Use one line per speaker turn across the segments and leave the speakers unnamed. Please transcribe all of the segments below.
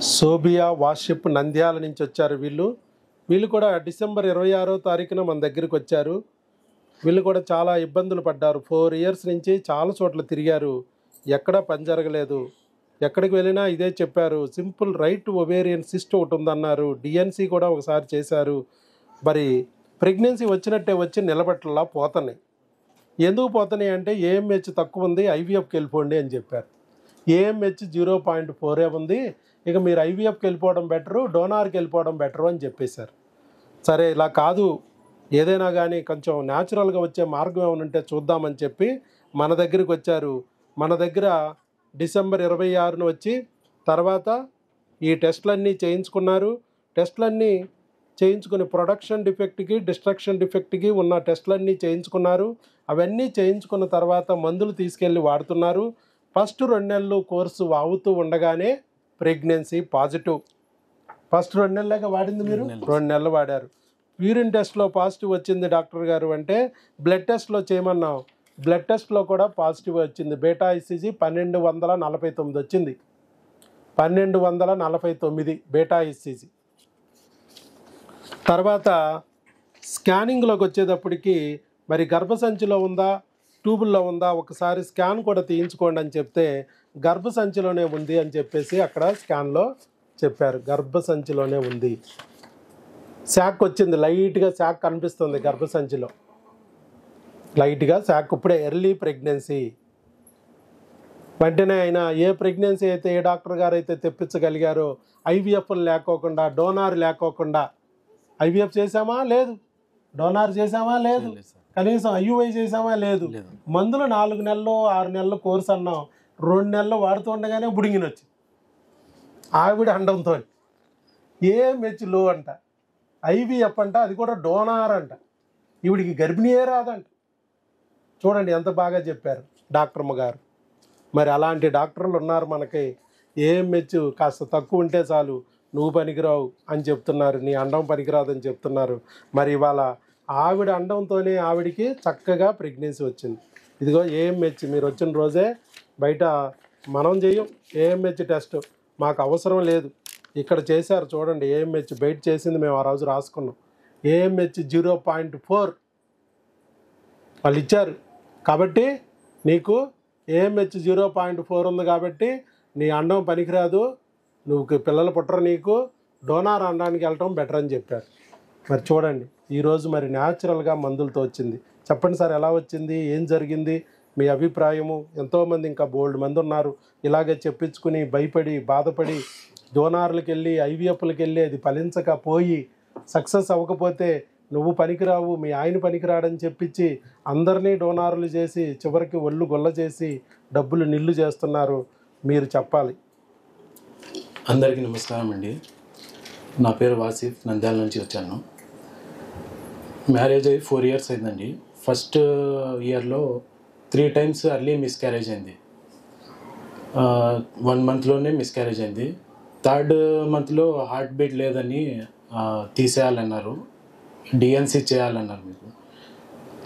సోబియా వాషిప్ నంద్యాల నుంచి వచ్చారు వీళ్ళు కూడా డిసెంబర్ 26వ తారీఖున మన దగ్గరికి వచ్చారు. వీళ్ళు కూడా చాలా ఇబ్బందులు పడ్డారు. 4 ఇయర్స్ నుంచి చాలా చోట్ల తిరిగారు, ఎక్కడా పని జరగలేదు. ఎక్కడికి వెళ్ళినా ఇదే చెప్పారు, సింపుల్ రైట్ ఒవేరియన్ సిస్ట్ ఒకటి ఉందన్నారు. డిఎన్సి కూడా ఒకసారి చేశారు. మరి ప్రెగ్నెన్సీ వచ్చినట్టే వచ్చి నిలబట్టలా పోతున్నాయి. ఎందుకు పోతున్నాయి అంటే ఏఎంహెచ్ తక్కువ ఉంది, ఐవీఎఫ్కి వెళ్ళిపోండి అని చెప్పారు. ఏఎంహెచ్ 0.4 ఉంది, ఇక మీరు ఐవీఎఫ్కి వెళ్ళిపోవడం బెటరు, డోనార్కి వెళ్ళిపోవడం బెటరు అని చెప్పేశారు. సరే ఇలా కాదు, ఏదైనా కానీ కొంచెం న్యాచురల్గా వచ్చే మార్గం ఏమైనా ఉంటే చూద్దామని చెప్పి మన దగ్గరికి వచ్చారు. మన దగ్గర డిసెంబర్ 26న వచ్చి తర్వాత ఈ టెస్టులన్నీ చేయించుకున్నారు. టెస్టులన్నీ చేయించుకుని ప్రొడక్షన్ డిఫెక్ట్కి డిస్ట్రక్షన్ డిఫెక్ట్కి ఉన్న టెస్టులన్నీ చేయించుకున్నారు. అవన్నీ చేయించుకున్న తర్వాత మందులు తీసుకెళ్ళి వాడుతున్నారు. ఫస్ట్ 2 నెలలు కోర్సు అవుతూ ఉండగానే ప్రెగ్నెన్సీ పాజిటివ్. ఫస్ట్ 2 నెలలుగా వాడింది మీరు, 2 నెలలు వాడారు. యూరిన్ టెస్ట్లో పాజిటివ్ వచ్చింది డాక్టర్ గారు అంటే బ్లడ్ టెస్ట్లో చేయమన్నాం. బ్లడ్ టెస్ట్లో కూడా పాజిటివ్ వచ్చింది. బీటా ఈసీజీ 1249 వచ్చింది. 1249 బీటా ఈసీజీ. తర్వాత స్కానింగ్లోకి వచ్చేటప్పటికి మరి గర్భసంచిలో ఉందా ట్యూబుల్లో ఉందా ఒకసారి స్కాన్ కూడా తీయించుకోండి అని చెప్తే గర్భసంచిలోనే ఉంది అని చెప్పేసి అక్కడ స్కాన్లో చెప్పారు. గర్భసంచిలోనే ఉంది. శాక్ వచ్చింది, లైట్గా శాక్ కనిపిస్తుంది గర్భసంచిలో, లైట్గా శాక్. ఇప్పుడే ఎర్లీ ప్రెగ్నెన్సీ. వెంటనే అయినా ఏ ప్రెగ్నెన్సీ అయితే ఏ డాక్టర్ గారు అయితే తెప్పించగలిగారో, ఐవీఎఫ్ లేకోకుండా డోనార్ లేకోకుండా, ఐవీఎఫ్ చేసామా లేదు, డోనార్ చేసామా లేదు, కనీసం ఐయుఐ చేసామా లేదు, మందులు 4 నెలలు 6 నెలలు కోర్సు అన్నాం, 2 నెలలు వాడుతూ ఉండగానే బుడిగినొచ్చి ఆవిడ అండంతో ఏఎంహెచ్ లో అంట, ఐవీఎఫ్ అంట, అది కూడా డోనార్ అంట, ఈవిడికి గర్భిణీయే రాదంట. చూడండి ఎంత బాగా చెప్పారు డాక్టర్మ గారు. మరి అలాంటి డాక్టర్లు ఉన్నారు మనకి. ఏఎంహెచ్ కాస్త తక్కువ ఉంటే చాలు నువ్వు పనికిరావు అని చెప్తున్నారు, నీ అండం పనికిరాదని చెప్తున్నారు. మరి ఇవాళ ఆవిడ అండంతోనే ఆవిడికి చక్కగా ప్రెగ్నెన్సీ వచ్చింది. ఇదిగో ఏఎంహెచ్ మీరు వచ్చిన రోజే బయట మనం చేయం ఏఎంహెచ్ టెస్ట్, మాకు అవసరం లేదు, ఇక్కడ చేశారు చూడండి. ఏఎంహెచ్ బయట చేసింది మేము ఆ రోజు రాసుకున్నాం. ఏఎంహెచ్ 0.4 వాళ్ళు ఇచ్చారు. కాబట్టి నీకు ఏఎంహెచ్ 0.4 ఉంది కాబట్టి నీ అండం పనికిరాదు, నువ్వు పిల్లలు పుట్టరు, నీకు డోనార్ అండానికి వెళ్ళటం బెటర్ అని చెప్పారు. మరి చూడండి ఈరోజు మరి న్యాచురల్గా మందులతో వచ్చింది. చెప్పండి సార్ ఎలా వచ్చింది, ఏం జరిగింది, మీ అభిప్రాయము. ఎంతోమంది ఇంకా బోల్డ్ మంది ఉన్నారు ఇలాగే చెప్పించుకుని భయపడి బాధపడి డోనార్లకు వెళ్ళి ఐవీఎఫ్లకు వెళ్ళి అది ఫలించకపోయి సక్సెస్ అవ్వకపోతే నువ్వు పనికిరావు మీ ఆయన పనికిరాడని చెప్పించి అందరినీ డోనార్లు చేసి చివరికి ఒళ్ళు గొల్ల చేసి డబ్బులు నిల్లు చేస్తున్నారు. మీరు చెప్పాలి.
అందరికీ నమస్కారం అండి. నా పేరు వాసిఫ్, నంద్యాల నుంచి వచ్చాను. మ్యారేజ్ అయ్యి 4 ఇయర్స్ అయిందండి. ఫస్ట్ ఇయర్లో 3 టైమ్స్ అర్లీ మిస్క్యారేజ్ అయింది. 1 మంత్లోనే మిస్క్యారేజ్ అయింది. 3rd మంత్లో హార్ట్ బీట్ లేదని తీసేయాలన్నారు, డిఎన్సి చేయాలన్నారు. మీకు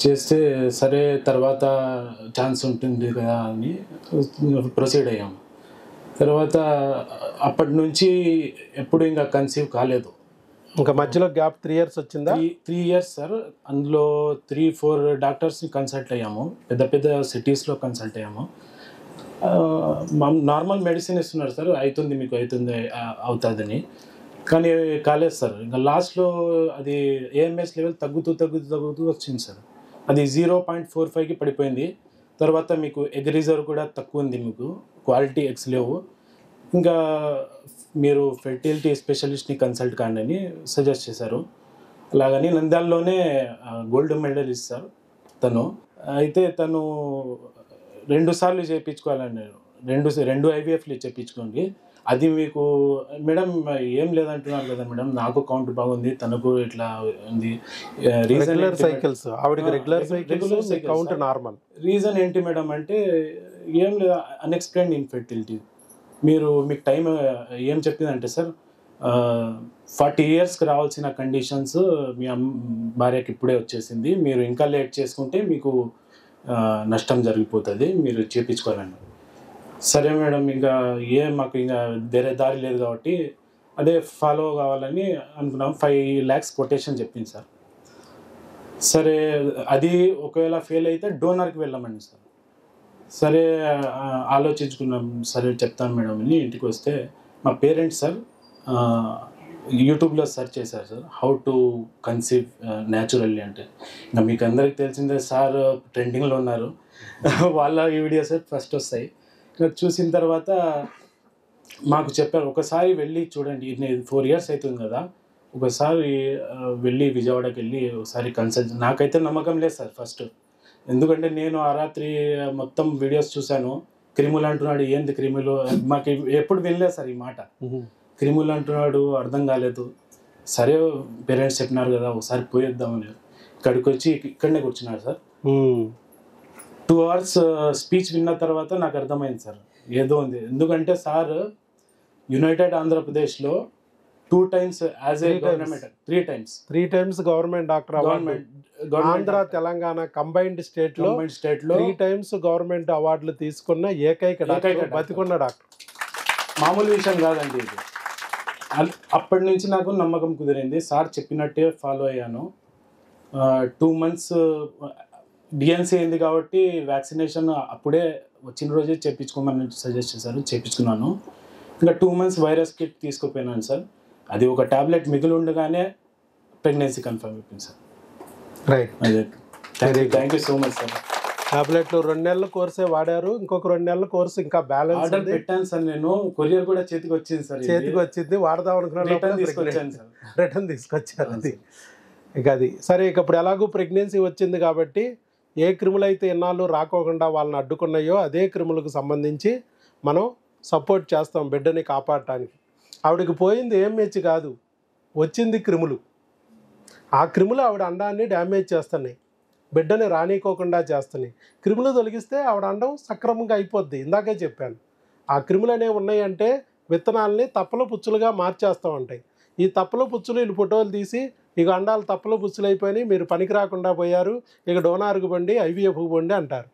చేస్తే సరే తర్వాత ఛాన్స్ ఉంటుంది కదా అని ప్రొసీడ్ అయ్యాము. తర్వాత అప్పటి నుంచి ఎప్పుడు ఇంకా కన్సీవ్ కాలేదు.
ఇంకా మధ్యలో గ్యాప్ 3 ఇయర్స్ వచ్చిందా?
3 ఇయర్స్ సార్. అందులో 3-4 డాక్టర్స్ని కన్సల్ట్ అయ్యాము, పెద్ద పెద్ద సిటీస్లో కన్సల్ట్ అయ్యాము. నార్మల్ మెడిసిన్ ఇస్తున్నారు సార్, అవుతుంది మీకు అవుతుందని, కానీ కాలేదు సార్. ఇంకా లాస్ట్లో అది ఏఎంఎస్ లెవెల్ తగ్గుతూ వచ్చింది సార్. అది 0.45కి పడిపోయింది. తర్వాత మీకు ఎగ్ రిజర్వ్ కూడా తక్కువ ఉంది, మీకు క్వాలిటీ ఎగ్స్ లేవు. ఇంకా మీరు ఫెర్టిలిటీ స్పెషలిస్ట్ని కన్సల్ట్ కాండి అని సజెస్ట్ చేశారు. అలాగని నంద్యాలలోనే గోల్డ్ మెడలిస్ట్ సార్ తను. అయితే తను 2 సార్లు చేయించుకోవాలన్నారు. 2 ఐవీఎఫ్లు చేయించుకోండి. అది మీకు మేడం ఏం లేదంటున్నారు కదా మేడం, నాకు కౌంట్ బాగుంది, తనకు ఇట్లా ఉంది.
రెగ్యులర్ సైకిల్స్, ఆవిడకి regular cycles, count normal.
Reason ఏంటి మేడం అంటే ఏం లేదు, అన్ఎక్స్ప్లెయిన్డ్ ఇన్ఫెర్టిలిటీ. మీకు టైం ఏం చెప్పిందంటే సార్ 40 ఇయర్స్కి రావాల్సిన కండిషన్స్ మీ భార్యకి ఇప్పుడే వచ్చేసింది, మీరు ఇంకా లేట్ చేసుకుంటే మీకు నష్టం జరిగిపోతుంది, మీరు చేయించుకోవాలండి. సరే మేడం, ఇంకా మాకు ఇంకా వేరే దారి లేదు కాబట్టి అదే ఫాలో కావాలని అనుకున్నాం. 5 lakhs కొటేషన్ చెప్పింది సార్. సరే అది ఒకవేళ ఫెయిల్ అయితే డోనర్కి వెళ్ళామండి సార్. సరే ఆలోచించుకున్నాం, సరే చెప్తాను మేడం అని ఇంటికి వస్తే మా పేరెంట్స్ సార్ యూట్యూబ్లో సెర్చ్ చేశారు sir, how to conceive naturally అంటే. ఇంకా మీకు అందరికి తెలిసిందే సార్ ట్రెండింగ్లో ఉన్నారు. వాళ్ళ ఈ వీడియోస్ ఫస్ట్ వస్తాయి. ఇంకా చూసిన తర్వాత మాకు చెప్పారు, ఒకసారి వెళ్ళి చూడండి, 4 years అవుతుంది కదా, ఒకసారి వెళ్ళి విజయవాడకి వెళ్ళి ఒకసారి కన్సల్ట్. నాకైతే నమ్మకం లేదు సార్ ఫస్ట్, ఎందుకంటే నేను ఆ రాత్రి మొత్తం వీడియోస్ చూశాను. క్రిములు అంటున్నాడు, ఏంది క్రిములు, మాకు ఎప్పుడు వినలేదు సార్ ఈ మాట. క్రిములు అంటున్నాడు, అర్థం కాలేదు. సరే పేరెంట్స్ చెప్పినారు కదా ఒకసారి పోయేద్దామని ఇక్కడికి వచ్చి ఇక్కడనే కూర్చున్నారు సార్. 2 hours స్పీచ్ విన్న తర్వాత నాకు అర్థమైంది సార్ ఏదో ఉంది. ఎందుకంటే సార్ యునైటెడ్ ఆంధ్రప్రదేశ్లో 2 times as a government, 3 times
government doctor award, Andhra Telangana combined state లో 3 times గవర్నమెంట్ అవార్డులు తీసుకున్న ఏకైక డాక్టర్, బతికున్న డాక్టర్.
మామూలు విషయం కాదండి ఇది. అప్పటి నుంచి నాకు నమ్మకం కుదిరింది, సార్ చెప్పినట్టే ఫాలో అయ్యాను. 2 months డిఎన్సీ అయింది కాబట్టి వ్యాక్సినేషన్ అప్పుడే వచ్చిన రోజే చేయించుకోమని సజెస్ట్ చేశారు, చేయించుకున్నాను. ఇంకా 2 months వైరస్ కిట్ తీసుకుపోయినాను సార్. అది ఒక టాబ్లెట్ మిగిలి ఉండగానే ప్రెగ్నెన్సీ కన్ఫర్మ్ అయిపోయింది sir.
Right,
thank you so much sir.
టాబ్లెట్లు 2 నెలల కోర్సే వాడారు, ఇంకొక 2 నెలల కోర్సు ఇంకా బ్యాలెన్స్
ఆర్డర్ పెట్టాను సార్. నేను కొరియర్ కూడా చేతికి వచ్చింది సార్,
చేతికి వచ్చింది, వాడదాం అనుకున్నాను, రిటర్న్ తీసుకొచ్చారు. అది ఇక అది సరే. ఇక ఇప్పుడు ఎలాగూ ప్రెగ్నెన్సీ వచ్చింది కాబట్టి ఏ క్రిములు అయితే ఇన్నాళ్ళు రాకోకుండా వాళ్ళని అడ్డుకున్నాయో అదే క్రిములకు సంబంధించి మనం సపోర్ట్ చేస్తాం బిడ్డని కాపాడటానికి. ఆవిడకి పోయింది ఏం మెచ్చి కాదు, వచ్చింది క్రిములు. ఆ క్రిములు ఆవిడ అండాన్ని డ్యామేజ్ చేస్తున్నాయి, బిడ్డని రానికోకుండా చేస్తున్నాయి. క్రిములు తొలగిస్తే ఆవిడ అండం సక్రమంగా అయిపోద్ది. ఇందాకే చెప్పాను, ఆ క్రిములు అనేవి ఉన్నాయంటే విత్తనాలని తప్పల పుచ్చులుగా మార్చేస్తూ ఉంటాయి. ఈ తప్పల పుచ్చులు వీళ్ళు ఫోటోలు తీసి ఇక అండాలు తప్పల పుచ్చులు అయిపోయినాయి, మీరు పనికి రాకుండా పోయారు, ఇక డోనార్కు బండి, ఐవీఎఫ్కు బండి అంటారు.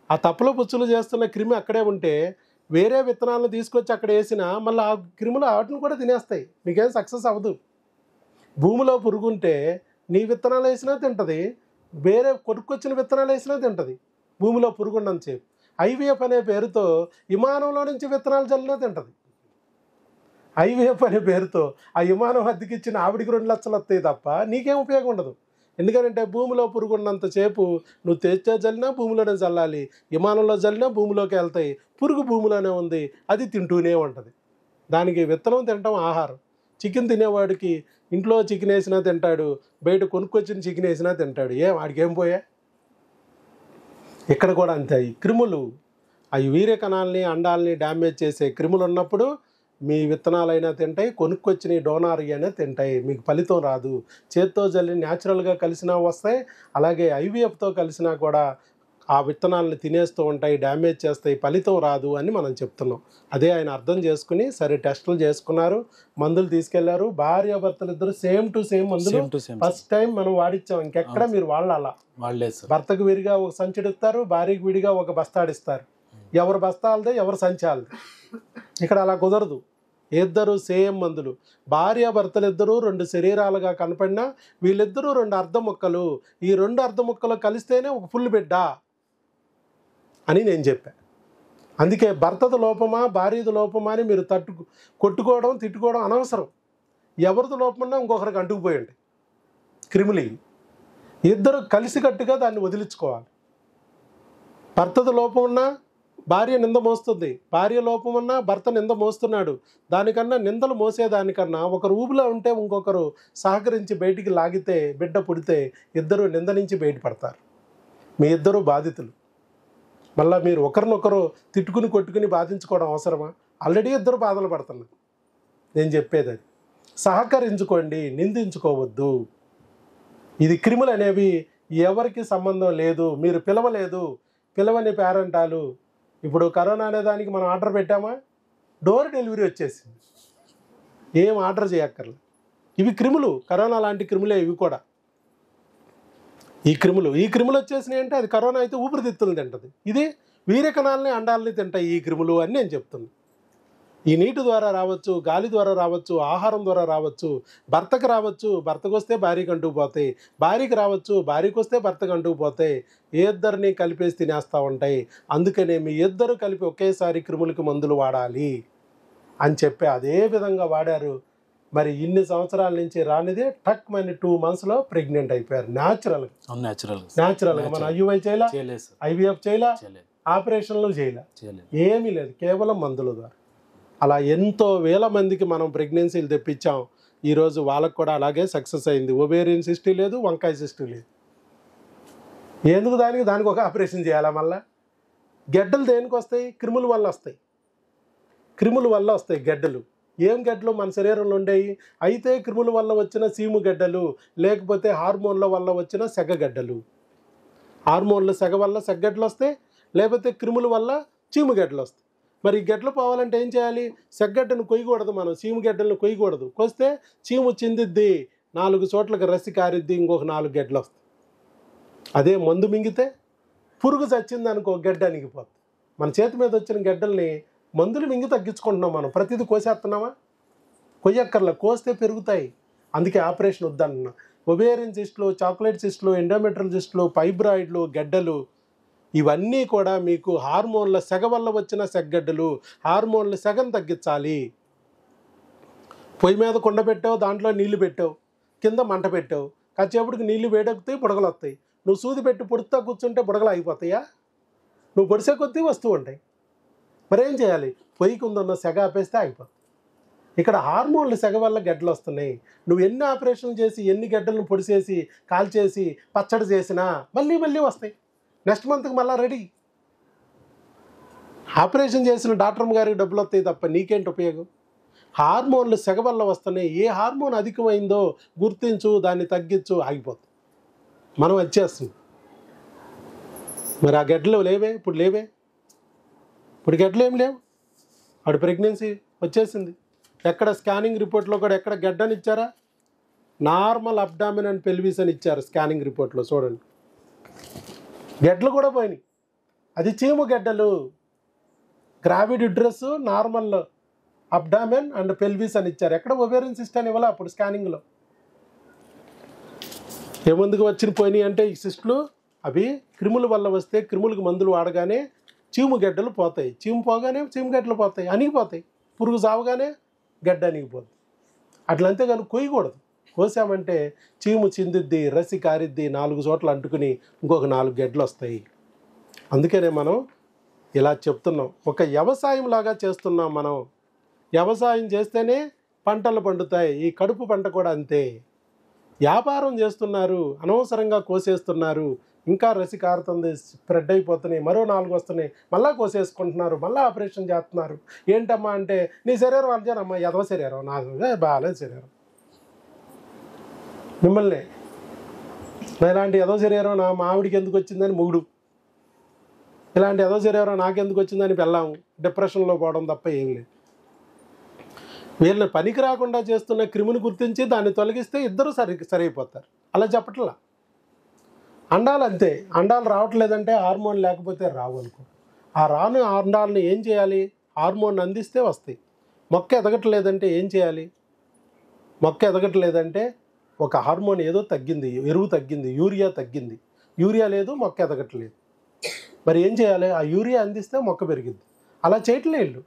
ఆ తప్పల పుచ్చులు చేస్తున్న క్రిమి అక్కడే ఉంటే వేరే విత్తనాలను తీసుకొచ్చి అక్కడ వేసినా మళ్ళీ ఆ క్రిములు వాటిని కూడా తినేస్తాయి, మీకేం సక్సెస్ అవ్వదు. భూమిలో పురుగుంటే నీ విత్తనాలు వేసినా తింటుంది, వేరే కొనుక్కొచ్చిన విత్తనాలు వేసినా తింటుంది, భూమిలో పురుగుండని చెప్పి. ఐవీఎఫ్ అనే పేరుతో విమానంలో నుంచి విత్తనాలు చల్లినా తింటుంది. ఐవీఎఫ్ అనే పేరుతో ఆ విమానం అద్దెకిచ్చిన ఆవిడికి 2 లక్షలు వస్తాయి తప్ప నీకేం ఉపయోగం ఉండదు. ఎందుకంటే భూమిలో పురుగున్నంతసేపు నువ్వు తెచ్చే చల్లినా భూమిలోనే చల్లాలి, విమానంలో చల్లినా భూమిలోకి వెళ్తాయి, పురుగు భూమిలోనే ఉంది, అది తింటూనే ఉంటుంది. దానికి విత్తనం తినటం ఆహారం. చికెన్ తినేవాడికి ఇంట్లో చికెన్ వేసినా తింటాడు, బయట కొనుక్కొచ్చిన చికెన్ వేసినా తింటాడు, వాడికి ఏం పోయా. ఇక్కడ కూడా అంతే, ఈ క్రిములు అవి వీర్య కణాలని అండాలని డ్యామేజ్ చేసే క్రిములు ఉన్నప్పుడు మీ విత్తనాలైనా తింటాయి, కొనుక్కొచ్చిన డోనార్ అయినా తింటాయి, మీకు ఫలితం రాదు. చేత్తో జల్లి న్యాచురల్గా కలిసినా వస్తాయి, అలాగే ఐవీఎఫ్తో కలిసినా కూడా ఆ విత్తనాలను తినేస్తూ ఉంటాయి, డ్యామేజ్ చేస్తాయి, ఫలితం రాదు అని మనం చెప్తున్నాం. అదే ఆయన అర్థం చేసుకుని సరే టెస్టులు చేసుకున్నారు, మందులు తీసుకెళ్లారు. భార్యాభర్తలు ఇద్దరు సేమ్ టు సేమ్ మందులు ఫస్ట్ టైం మనం వాడిచ్చాం, ఇంకెక్కడ మీరు వాళ్ళ భర్తకు విడిగా ఒక సంచుడిస్తారు, భార్యకు విడిగా ఒక బస్తాడిస్తారు. ఎవరు బస్తాలదే ఎవరు సంచాలదే. ఇక్కడ అలా కుదరదు, ఇద్దరు సేమ్ మందులు. భార్యాభర్తలు ఇద్దరు 2 శరీరాలుగా కనపడినా వీళ్ళిద్దరూ 2 అర్ధ ముక్కలు, ఈ 2 అర్ధ ముక్కలు కలిస్తేనే ఒక ఫుల్ బిడ్డ అని నేను చెప్పాను. అందుకే భర్తది లోపమా భార్యది లోపమా అని మీరు కొట్టుకోవడం తిట్టుకోవడం అనవసరం. ఎవరిది లోపమన్నా ఇంకొకరికి అంటుకుపోయండి క్రిములు. ఇద్దరు కలిసికట్టుగా దాన్ని వదిలించుకోవాలి. భర్తది లోపం ఉన్నా భార్య నింద మోస్తుంది, భార్య లోపం ఉన్నా భర్త నింద మోస్తున్నాడు. దానికన్నా నిందలు మోసేదానికన్నా ఒకరు ఊబిలో ఉంటే ఇంకొకరు సహకరించి బయటికి లాగితే బిడ్డ పుడితే ఇద్దరు నింద నుంచి బయటపడతారు. మీ ఇద్దరు బాధితులు. మళ్ళీ మీరు ఒకరినొకరు తిట్టుకుని కొట్టుకుని బాధించుకోవడం అవసరమా? ఆల్రెడీ ఇద్దరు బాధలు పడుతున్నారు. నేను చెప్పేది అది, సహకరించుకోండి, నిందించుకోవద్దు. ఇది క్రిములు అనేవి ఎవరికి సంబంధం లేదు, మీరు పిలవలేదు, పిలవని పేరెంటాలు. ఇప్పుడు కరోనా అనేదానికి మనం ఆర్డర్ పెట్టామా, డోర్ డెలివరీ వచ్చేసింది, ఏం ఆర్డర్ చేయక్కర్లేదు. ఇవి క్రిములు, కరోనా లాంటి క్రిములే ఇవి కూడా. ఈ క్రిములు వచ్చేసినాయి అంటే అది కరోనా అయితే ఊపిరితిత్తులు తింటుంది, ఇది వీర్యకణాలని అండాలని తింటాయి ఈ క్రిములు అని నేను చెప్తున్నాను. ఈ నీటి ద్వారా రావచ్చు, గాలి ద్వారా రావచ్చు, ఆహారం ద్వారా రావచ్చు, భర్తకు రావచ్చు, భర్తకు వస్తే భార్యకు అంటుకుపోతాయి, భార్యకి రావచ్చు, భార్యకు వస్తే భర్తకు అంటుకుపోతాయి, ఇద్దరిని కలిపేసి తినేస్తూ ఉంటాయి. అందుకనే మీ ఇద్దరు కలిపి ఒకేసారి క్రిములకి మందులు వాడాలి అని చెప్పి అదే విధంగా వాడారు. మరి ఇన్ని సంవత్సరాల నుంచి రానిదే టక్ మని 2 monthsలో ప్రెగ్నెంట్ అయిపోయారు. న్యాచురల్గా మన ఐయుఐ చేయలే, ఐవీఎఫ్ చేయలే, ఆపరేషన్లు చేయలే, ఏమీ లేదు, కేవలం మందుల ద్వారా. అలా ఎంతో వేల మందికి మనం ప్రెగ్నెన్సీలు తెప్పించాం. ఈరోజు వాళ్ళకు కూడా అలాగే సక్సెస్ అయింది. ఓవేరియన్ సిస్టీ లేదు, వంకాయ సిస్టీ లేదు. ఎందుకు దానికి ఒక ఆపరేషన్ చేయాలా? మళ్ళా గెడ్డలు దేనికి వస్తాయి? క్రిముల వల్ల వస్తాయి. క్రిముల వల్ల వస్తాయి గెడ్డలు. ఏం గెడ్డలు మన శరీరంలో ఉండేవి? అయితే క్రిముల వల్ల వచ్చిన సీము గెడ్డలు, లేకపోతే హార్మోన్ల వల్ల వచ్చిన సెగగడ్డలు. హార్మోన్ల సెగ వల్ల సెగ్గడ్డలు వస్తాయి, లేకపోతే క్రిముల వల్ల చీము గెడ్డలు వస్తాయి. మరి గెడ్డలు పోవాలంటే ఏం చేయాలి? సెగ్గడ్డను కొయ్యకూడదు, మనం చీము గెడ్డలను కొయ్యకూడదు. కొస్తే చీము చిందిద్ది, 4 చోట్లకి రసి కారిద్ది, ఇంకొక 4 గెడ్డలు వస్తాయి. అదే మందు మింగితే పురుగు చచ్చింది అనుకో, గెడ్డ అణిగిపోతుంది. మన చేతి మీద వచ్చిన గెడ్డల్ని మందులు మింగి తగ్గించుకుంటున్నాం. మనం ప్రతిదీ కోసేస్తున్నామా? కొయ్యక్కర్ల, కోస్తే పెరుగుతాయి. అందుకే ఆపరేషన్ వద్దన్నా. ఒవేరియన్ సిస్టులు, చాక్లెట్ సిస్టులు, ఎండోమెట్రియల్ సిస్టులు, ఫైబ్రాయిడ్లు, గెడ్డలు ఇవన్నీ కూడా మీకు హార్మోన్ల సెగ వల్ల వచ్చిన సెగ్గడ్డలు. హార్మోన్ల సెగను తగ్గించాలి. పొయ్యి మీద కుండ పెట్టావు, దాంట్లో నీళ్లు పెట్టావు, కింద మంట పెట్టావు, కాసేపటికి నీళ్లు వేడెక్కుతాయి, బుడగలు వస్తాయి. నువ్వు సూది పెట్టి పొడుతా కూర్చుంటే బుడగలు అయిపోతాయా? నువ్వు పొడిసే కొద్దీ వస్తూ ఉంటాయి. మరేం చేయాలి? పొయ్యికి ఉందన్న సెగ ఆపేస్తే అయిపోతుంది. ఇక్కడ హార్మోన్ల సెగ వల్ల గడ్డలు వస్తున్నాయి. నువ్వు ఎన్ని ఆపరేషన్లు చేసి, ఎన్ని గడ్డలను పొడిసేసి, కాల్చేసి, పచ్చడి చేసినా మళ్ళీ వస్తాయి. నెక్స్ట్ మంత్కి మళ్ళీ రెడీ. ఆపరేషన్ చేసిన డాక్టర్ గారికి డబ్బులు వస్తాయి తప్ప నీకేంటి ఉపయోగం? హార్మోన్లు సెగ వల్ల వస్తున్నాయి. ఏ హార్మోన్ అధికమైందో గుర్తించు, దాన్ని తగ్గించు, ఆగిపోతుంది. మనం వచ్చేస్తుంది. మరి ఆ గడ్డలు లేవే, ఇప్పుడు లేవే. ఇప్పుడు గడ్డలు ఏం లేవు. ఆవిడ ప్రెగ్నెన్సీ వచ్చేసింది. ఎక్కడ స్కానింగ్ రిపోర్ట్లో కూడా ఎక్కడ గడ్డని ఇచ్చారా? నార్మల్ అబ్డామిన్ అండ్ పెల్విస్ అని ఇచ్చారు స్కానింగ్ రిపోర్ట్లో. చూడండి, గడ్డలు కూడా పోయినాయి. అది చీము గడ్డలు. Gravid uterus, normal abdomen and pelvis అని ఇచ్చారు. ఎక్కడ ఒవేరియన్ సిస్ట్ అని ఇవ్వాలి అప్పుడు స్కానింగ్లో. ఏమందుకు వచ్చిన పోయినాయి అంటే ఈ సిస్టులు అవి క్రిముల వల్ల వస్తే, క్రిములకు మందులు వాడగానే చీము గడ్డలు పోతాయి. చీము పోగానే చీము గడ్డలు పోతాయి, అణిగిపోతాయి. పురుగు సావగానే గడ్డ అణిగిపోతుంది. అట్లా అంతేగాని కొయ్యకూడదు. కోసామంటే చీము చిందిద్ది, రసి కారిద్ది, 4 చోట్ల అంటుకుని ఇంకొక 4 గడ్డలు వస్తాయి. అందుకనే మనం ఇలా చెప్తున్నాం. ఒక వ్యవసాయం లాగా చేస్తున్నాం మనం. వ్యవసాయం చేస్తేనే పంటలు పండుతాయి. ఈ కడుపు పంట కూడా అంతే. వ్యాపారం చేస్తున్నారు, అనవసరంగా కోసేస్తున్నారు, ఇంకా రసి కారుతుంది, స్ప్రెడ్ అయిపోతున్నాయి, మరో 4 వస్తున్నాయి, మళ్ళీ కోసేసుకుంటున్నారు, మళ్ళీ ఆపరేషన్ చేస్తున్నారు. ఏంటమ్మా అంటే, నీ శరీరం అంతేనమ్మా, ఎదవ శరీరం, నాకు బాగాలేదు శరీరం. మిమ్మల్ని ఇలాంటి ఎదో శరీరం నా మావిడికి ఎందుకు వచ్చిందని మొగుడు, ఇలాంటి ఎదో శరీరం నాకెందుకు వచ్చిందని పెళ్ళాము డిప్రెషన్లో పోవడం తప్ప ఏం లేదు. వీళ్ళని పనికి రాకుండా చేస్తున్న క్రిమిని గుర్తించి దాన్ని తొలగిస్తే ఇద్దరు సరైపోతారు. అలా చెప్పట్లా. అండాలు అంతే. అండాలు రావట్లేదంటే హార్మోన్ లేకపోతే రావు అనుకో. ఆ రాను అండాలని ఏం చేయాలి? హార్మోన్ అందిస్తే వస్తాయి. మొక్క ఎదగట్లేదంటే ఏం చేయాలి? మొక్క ఎదగట్లేదంటే ఒక హార్మోన్ ఏదో తగ్గింది, ఎరువు తగ్గింది, యూరియా తగ్గింది. యూరియా లేదు, మొక్క ఎదగట్లేదు. మరి ఏం చేయాలి? ఆ యూరియా అందిస్తే మొక్క పెరిగింది. అలా చేయట్లే వీళ్ళు.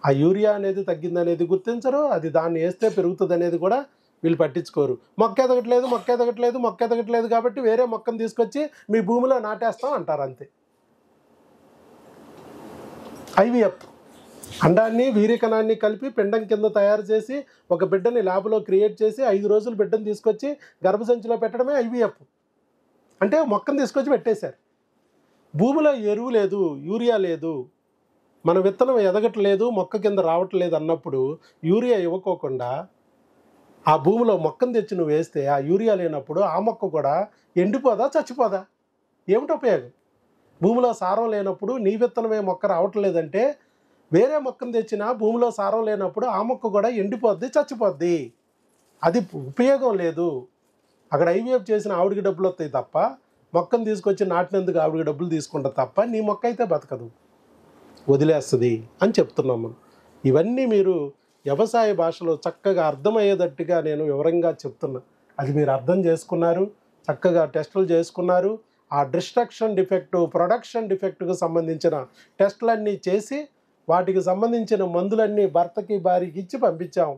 ఆ యూరియా అనేది తగ్గిందనేది గుర్తించరు. అది దాన్ని వేస్తే పెరుగుతుంది అనేది కూడా వీళ్ళు పట్టించుకోరు. మొక్క ఎదగట్లేదు కాబట్టి వేరే మొక్కను తీసుకొచ్చి మీ భూమిలో నాటేస్తాం అంటారు అంతే. ఐవీఎఫ్ అండాన్ని, వీర్యకణాన్ని కలిపి పిండం కింద తయారు చేసి ఒక బిడ్డని ల్యాబ్లో క్రియేట్ చేసి 5 రోజులు బిడ్డను తీసుకొచ్చి గర్భసంచిలో పెట్టడమే ఐవీఎఫ్. అంటే మొక్కను తీసుకొచ్చి పెట్టేశారు. భూమిలో ఎరువు లేదు, యూరియా లేదు, మన విత్తనం ఎదగట్లేదు, మొక్క కింద రావట్లేదు అన్నప్పుడు యూరియా ఇవ్వకోకుండా ఆ భూమిలో మొక్కను తెచ్చి నువ్వు వేస్తే ఆ యూరియా లేనప్పుడు ఆ మొక్క కూడా ఎండిపోదా, చచ్చిపోదా? ఏమిటి ఉపయోగం? భూమిలో సారం లేనప్పుడు నీ విత్తనమే మొక్క రావట్లేదంటే వేరే మొక్కను తెచ్చినా భూమిలో సారం లేనప్పుడు ఆ మొక్క కూడా ఎండిపోద్ది, చచ్చిపోద్ది. అది ఉపయోగం లేదు. అక్కడ ఐవీఎఫ్ చేసిన ఆవిడికి డబ్బులు వస్తాయి తప్ప మొక్కను తీసుకొచ్చి నాటినందుకు ఆవిడకి డబ్బులు తీసుకుంటా తప్ప నీ మొక్క అయితే బతకదు, వదిలేస్తుంది అని చెప్తున్నాం మనం. ఇవన్నీ మీరు వ్యవసాయ భాషలో చక్కగా అర్థమయ్యేటట్టుగా నేను వివరంగా చెప్తున్నా. అది మీరు అర్థం చేసుకున్నారు, చక్కగా టెస్టులు చేసుకున్నారు. ఆ డిస్ట్రక్షన్ డిఫెక్టు, ప్రొడక్షన్ డిఫెక్ట్కు సంబంధించిన టెస్టులన్నీ చేసి వాటికి సంబంధించిన మందులన్నీ భర్తకి భార్యకి ఇచ్చి పంపించాం,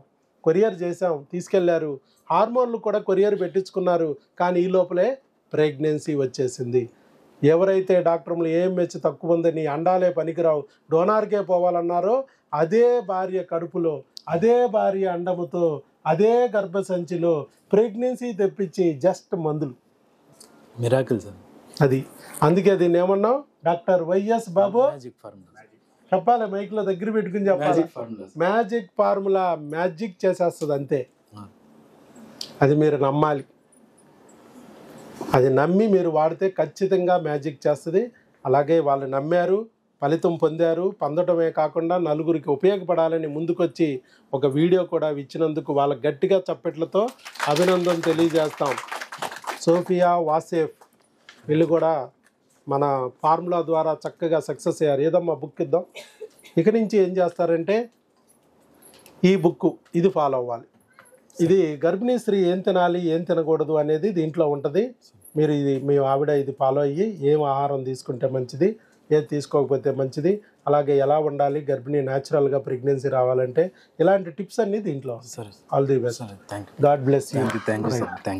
కొరియర్ చేసాం, తీసుకెళ్లారు. హార్మోన్లు కూడా కొరియర్ పెట్టించుకున్నారు. కానీ ఈ లోపలే ప్రెగ్నెన్సీ వచ్చేసింది. ఎవరైతే డాక్టర్లు ఏఎంహెచ్ తక్కువ ఉందని అండాలే పనికిరావు డోనార్కే పోవాలన్నారో అదే భార్య కడుపులో, అదే భార్య అండముతో, అదే గర్భసంచిలో ప్రెగ్నెన్సీ తెప్పించి జస్ట్ మందులు.
మిరాకిల్ సార్
అది. అందుకే దీన్ని ఏమన్నాం, డాక్టర్ వైఎస్ బాబు
మ్యాజిక్ ఫార్ములా.
చెప్పాలి, మైక్లో దగ్గర పెట్టుకుని చెప్పాలి. మ్యాజిక్ ఫార్ములా, మ్యాజిక్ చేసేస్తుంది అంతే. అది మీరు నమ్మాలి. అది నమ్మి మీరు వాడితే ఖచ్చితంగా మ్యాజిక్ చేస్తుంది. అలాగే వాళ్ళు నమ్మారు, ఫలితం పొందారు. పొందడమే కాకుండా నలుగురికి ఉపయోగపడాలని ముందుకొచ్చి ఒక వీడియో కూడా ఇచ్చినందుకు వాళ్ళ గట్టిగా చప్పట్లతో అభినందన తెలియజేస్తాం. సోఫియా వాసేఫ్ వీళ్ళు కూడా మన ఫార్ములా ద్వారా చక్కగా సక్సెస్ అయ్యారు. ఏదమ్మా బుక్ ఇద్దాం. ఇక నుంచి ఏం చేస్తారంటే ఈ బుక్ ఇది ఫాలో అవ్వాలి. ఇది గర్భిణీ స్త్రీ ఏం తినాలి ఏం తినకూడదు అనేది దీంట్లో ఉంటుంది. మీరు ఇది మీ ఆవిడ ఇది ఫాలో అయ్యి ఏం ఆహారం తీసుకుంటే మంచిది, ఏది తీసుకోకపోతే మంచిది, అలాగే ఎలా ఉండాలి గర్భిణీ న్యాచురల్గా ప్రెగ్నెన్సీ రావాలంటే, ఇలాంటి టిప్స్ అన్నీ దీంట్లో. All the best. God bless you.
Thank you sir. Thank you.